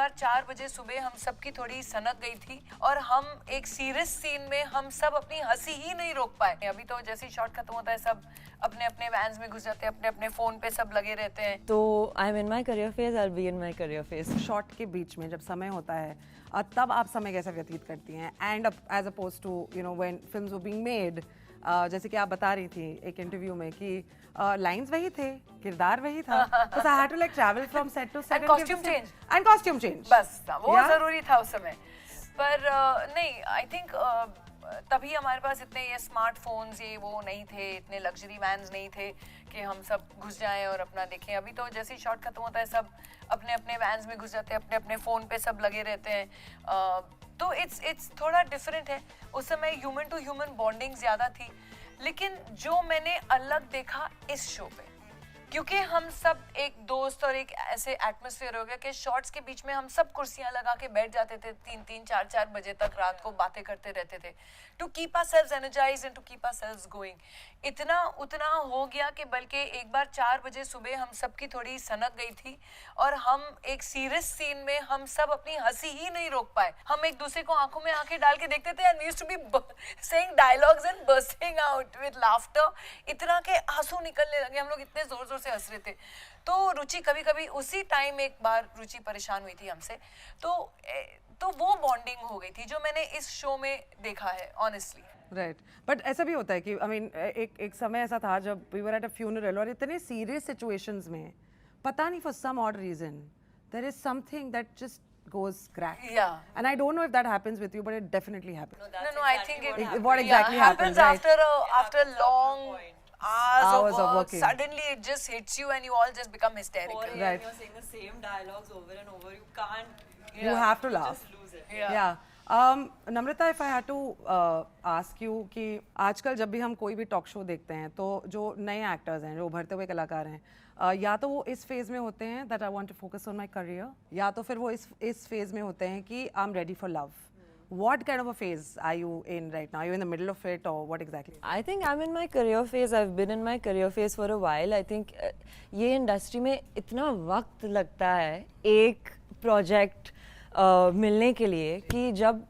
बार 4 बजे सुबह हम सबकी थोड़ी सनक गई थी और हम एक सीरियस सीन में हम सब अपनी हंसी ही नहीं रोक पाए। अभी तो जैसे ही शॉट खत्म होता है सब अपने अपने वैन्स में घुस जाते हैं, अपने अपने फोन पे सब लगे रहते हैं। तो I am in my career phase, I will be in my career phase. Shot के बीच में जब समय होता है तब आप समय कैसे व्यतीत करती हैं? And as oppose to you know when films were being made, जैसे कि आप बता रही थी एक इंटरव्यू में कि लाइंस वही थे, किरदार वही था, बस I had to like travel from set to set and costume change बस वो जरूरी था उस समय। पर नहीं, आई थिंक तभी हमारे पास इतने ये स्मार्टफोन्स ये वो नहीं थे, इतने लग्जरी वैन्स नहीं थे कि हम सब घुस जाएं और अपना देखें। अभी तो जैसे ही शॉट खत्म होता है सब अपने अपने वैन्स में घुस जाते हैं, अपने अपने फ़ोन पे सब लगे रहते हैं। तो इट्स थोड़ा डिफरेंट है। उस समय ह्यूमन टू ह्यूमन बॉन्डिंग ज़्यादा थी। लेकिन जो मैंने अलग देखा इस शो पे, क्योंकि हम सब एक दोस्त और एक ऐसे एटमॉस्फेयर हो गया कि शॉट्स के बीच में हम सब कुर्सियां लगा के बैठ जाते थे 3-3, 4-4 बजे तक रात को बातें करते रहते थे, to keep ourselves energized and to keep ourselves going. इतना उतना हो गया कि बल्कि एक बार 4 बजे सुबह हम सबकी थोड़ी सनक गई थी और हम एक सीरियस सीन में हम सब अपनी हंसी ही नहीं रोक पाए। हम एक दूसरे को आंखों में आंखें डाल के देखते थे and we used to be saying dialogues and bursting out with laughter. इतना के आंसू निकलने लगे, हम लोग इतने जोर जोर से हंस रहे थे। तो रुचि कभी कभी उसी टाइम एक बार रुचि परेशान हुई थी हमसे, तो वो बॉन्डिंग हो गई थी जो मैंने इस शो में देखा है ऑनेस्टली। राइट, बट ऐसा भी होता है कि आई मीन एक समय ऐसा था जब we were at a funeral और इतने सीरियस सिचुएशंस में पता नहीं for some odd reason there is something that just goes crack. Yeah. And I don't know if that happens with you, but it definitely happens. No, I think what exactly happens, right? after long hours of working. Suddenly it just hits you and you all just become hysterical. Right. You're saying the same dialogues over and over. You can't. You have to laugh. Just lose it. Yeah. Namrata, if I had to ask you कि आजकल जब भी हम कोई भी talk show देखते हैं तो जो नए एक्टर्स हैं, जो उभरते हुए कलाकार हैं, या तो वो इस फेज में होते हैं that I want to focus on my career, या तो फिर वो इस फेज में होते हैं कि I am ready for love. What kind of a phase are you in right now? Are you in the middle of it or what exactly? I think I'm in my career phase. I've been in my career phase for a while. I think ये industry में इतना वक्त लगता है एक project मिलने के लिए कि जब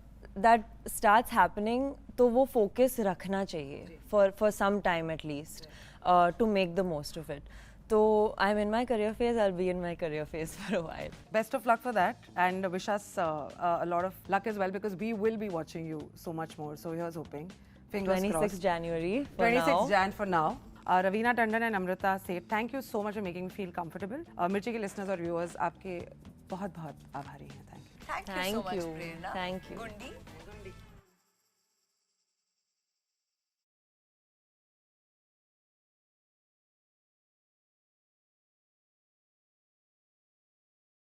that starts happening तो वो फोकस रखना चाहिए for some time at least to make the most of it. So I'm in my career phase. I'll be in my career phase for a while. Best of luck for that, and wish us a lot of luck as well because we will be watching you so much more. So here's hoping. Fingers 26 crossed. January. 26 Jan for now. Raveena Tandon and Amrita Seth, thank you so much for making me feel comfortable. Mirchi के listeners और viewers आपके बहुत बहुत आभारी हैं. Thank you. Thank you so much, you. Prerna. Thank you. Gundi.